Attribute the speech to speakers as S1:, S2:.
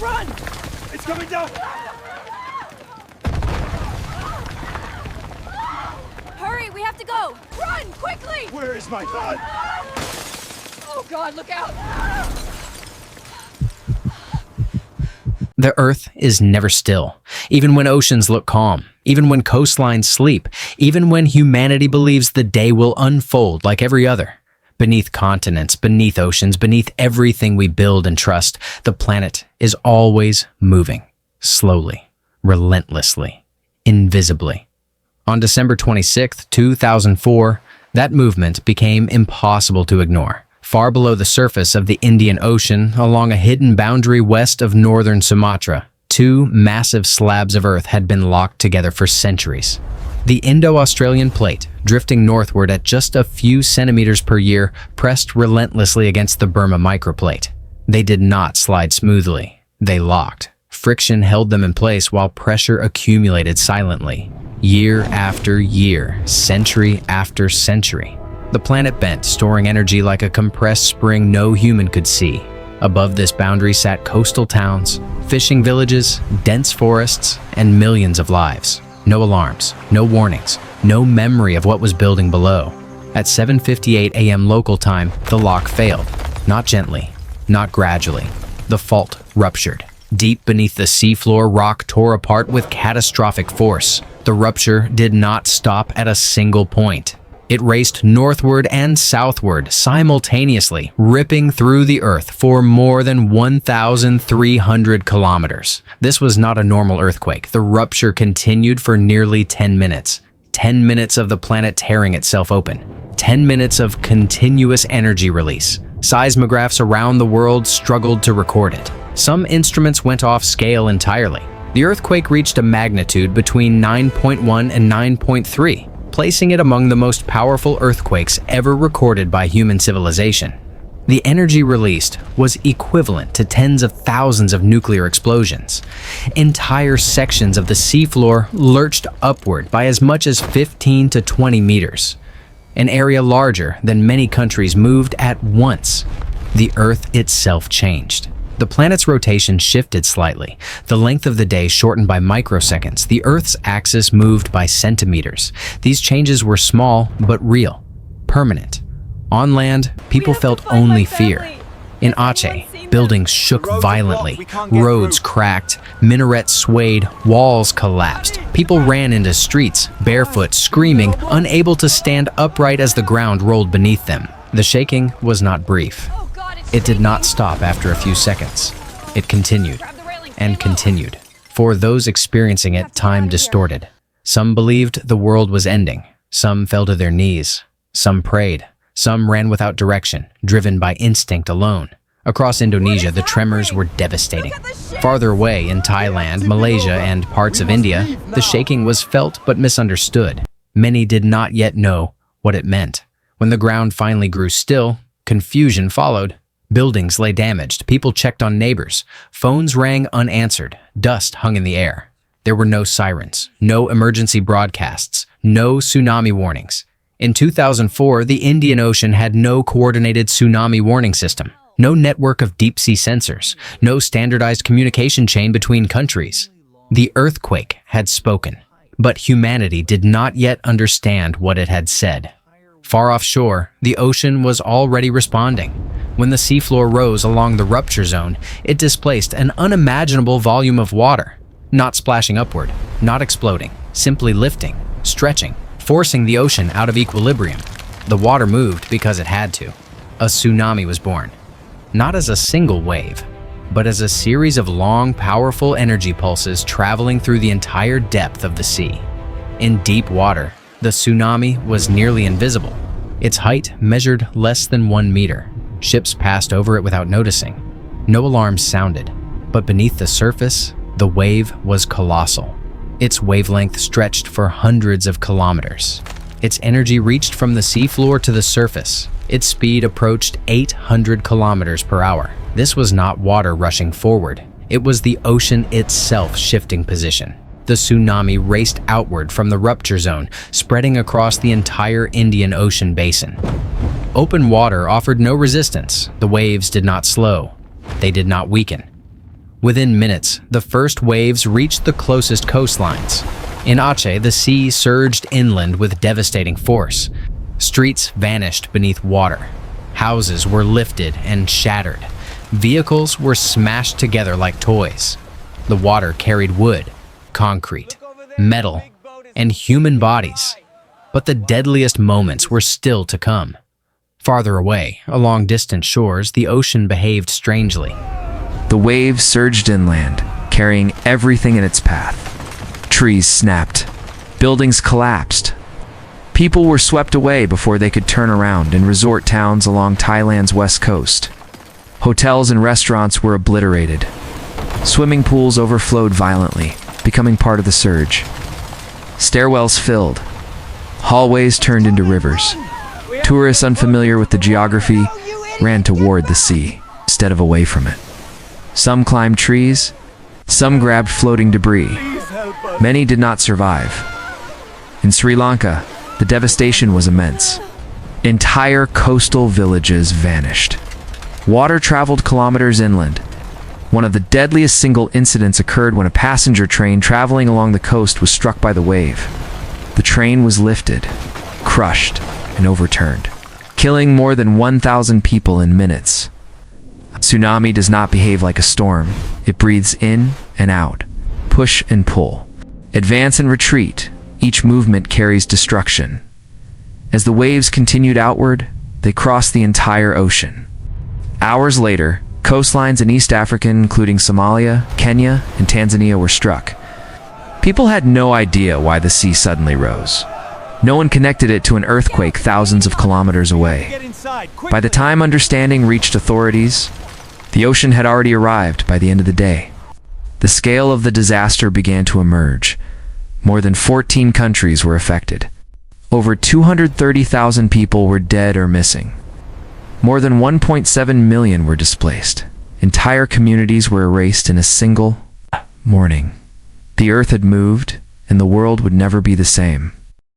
S1: Run! It's coming down!
S2: Hurry, we have to go! Run, quickly!
S1: Where is my gun?
S2: Oh God, look out!
S3: The Earth is never still, even when oceans look calm, even when coastlines sleep, even when humanity believes the day will unfold like every other. Beneath continents, beneath oceans, beneath everything we build and trust, the planet is always moving, slowly, relentlessly, invisibly. On December 26, 2004, that movement became impossible to ignore. Far below the surface of the Indian Ocean, along a hidden boundary west of northern Sumatra, two massive slabs of Earth had been locked together for centuries. The Indo-Australian plate, drifting northward at just a few centimeters per year, pressed relentlessly against the Burma microplate. They did not slide smoothly. They locked. Friction held them in place while pressure accumulated silently. Year after year, century after century. The planet bent, storing energy like a compressed spring no human could see. Above this boundary sat coastal towns, fishing villages, dense forests, and millions of lives. No alarms, no warnings, no memory of what was building below. At 7:58 a.m. local time, the lock failed. Not gently, not gradually. The fault ruptured. Deep beneath the seafloor, rock tore apart with catastrophic force. The rupture did not stop at a single point. It raced northward and southward simultaneously, ripping through the Earth for more than 1,300 kilometers. This was not a normal earthquake. The rupture continued for nearly 10 minutes. 10 minutes of the planet tearing itself open. 10 minutes of continuous energy release. Seismographs around the world struggled to record it. Some instruments went off scale entirely. The earthquake reached a magnitude between 9.1 and 9.3. Placing it among the most powerful earthquakes ever recorded by human civilization. The energy released was equivalent to tens of thousands of nuclear explosions. Entire sections of the seafloor lurched upward by as much as 15 to 20 meters. An area larger than many countries moved at once. The Earth itself changed. The planet's rotation shifted slightly. The length of the day shortened by microseconds. The Earth's axis moved by centimeters. These changes were small, but real, permanent. On land, people felt only fear. In Aceh, buildings shook violently. Roads cracked, minarets swayed, walls collapsed. People ran into streets, barefoot, screaming, unable to stand upright as the ground rolled beneath them. The shaking was not brief. It did not stop after a few seconds. It continued and continued. For those experiencing it, time distorted. Some believed the world was ending. Some fell to their knees. Some prayed. Some ran without direction, driven by instinct alone. Across Indonesia, the tremors were devastating. Farther away in Thailand, Malaysia, and parts of India, the shaking was felt but misunderstood. Many did not yet know what it meant. When the ground finally grew still, confusion followed. Buildings lay damaged, people checked on neighbors, phones rang unanswered, dust hung in the air. There were no sirens, no emergency broadcasts, no tsunami warnings. In 2004, the Indian Ocean had no coordinated tsunami warning system, no network of deep-sea sensors, no standardized communication chain between countries. The earthquake had spoken, but humanity did not yet understand what it had said. Far offshore, the ocean was already responding. When the seafloor rose along the rupture zone, it displaced an unimaginable volume of water, not splashing upward, not exploding, simply lifting, stretching, forcing the ocean out of equilibrium. The water moved because it had to. A tsunami was born, not as a single wave, but as a series of long, powerful energy pulses traveling through the entire depth of the sea. In deep water, the tsunami was nearly invisible. Its height measured less than 1 meter. Ships passed over it without noticing. No alarms sounded, but beneath the surface, the wave was colossal. Its wavelength stretched for hundreds of kilometers. Its energy reached from the seafloor to the surface. Its speed approached 800 kilometers per hour. This was not water rushing forward. It was the ocean itself shifting position. The tsunami raced outward from the rupture zone, spreading across the entire Indian Ocean basin. Open water offered no resistance. The waves did not slow. They did not weaken. Within minutes, the first waves reached the closest coastlines. In Aceh, the sea surged inland with devastating force. Streets vanished beneath water. Houses were lifted and shattered. Vehicles were smashed together like toys. The water carried wood, concrete, metal, and human bodies. But the deadliest moments were still to come. Farther away, along distant shores, the ocean behaved strangely.
S4: The waves surged inland, carrying everything in its path. Trees snapped. Buildings collapsed. People were swept away before they could turn around in resort towns along Thailand's west coast. Hotels and restaurants were obliterated. Swimming pools overflowed violently, becoming part of the surge. Stairwells filled. Hallways turned into rivers. Tourists unfamiliar with the geography ran toward the sea instead of away from it. Some climbed trees. Some grabbed floating debris. Many did not survive. In Sri Lanka, the devastation was immense. Entire coastal villages vanished. Water traveled kilometers inland. One of the deadliest single incidents occurred when a passenger train traveling along the coast was struck by the wave. The train was lifted, crushed, and overturned, killing more than 1,000 people in minutes. A tsunami does not behave like a storm. It breathes in and out, push and pull, advance and retreat. Each movement carries destruction. As the waves continued outward, they crossed the entire ocean. Hours later, coastlines in East Africa, including Somalia, Kenya, and Tanzania, were struck. People had no idea why the sea suddenly rose. No one connected it to an earthquake thousands of kilometers away. By the time understanding reached authorities, the ocean had already arrived by the end of the day. The scale of the disaster began to emerge. More than 14 countries were affected. Over 230,000 people were dead or missing. More than 1.7 million were displaced. Entire communities were erased in a single morning. The earth had moved, and the world would never be the same.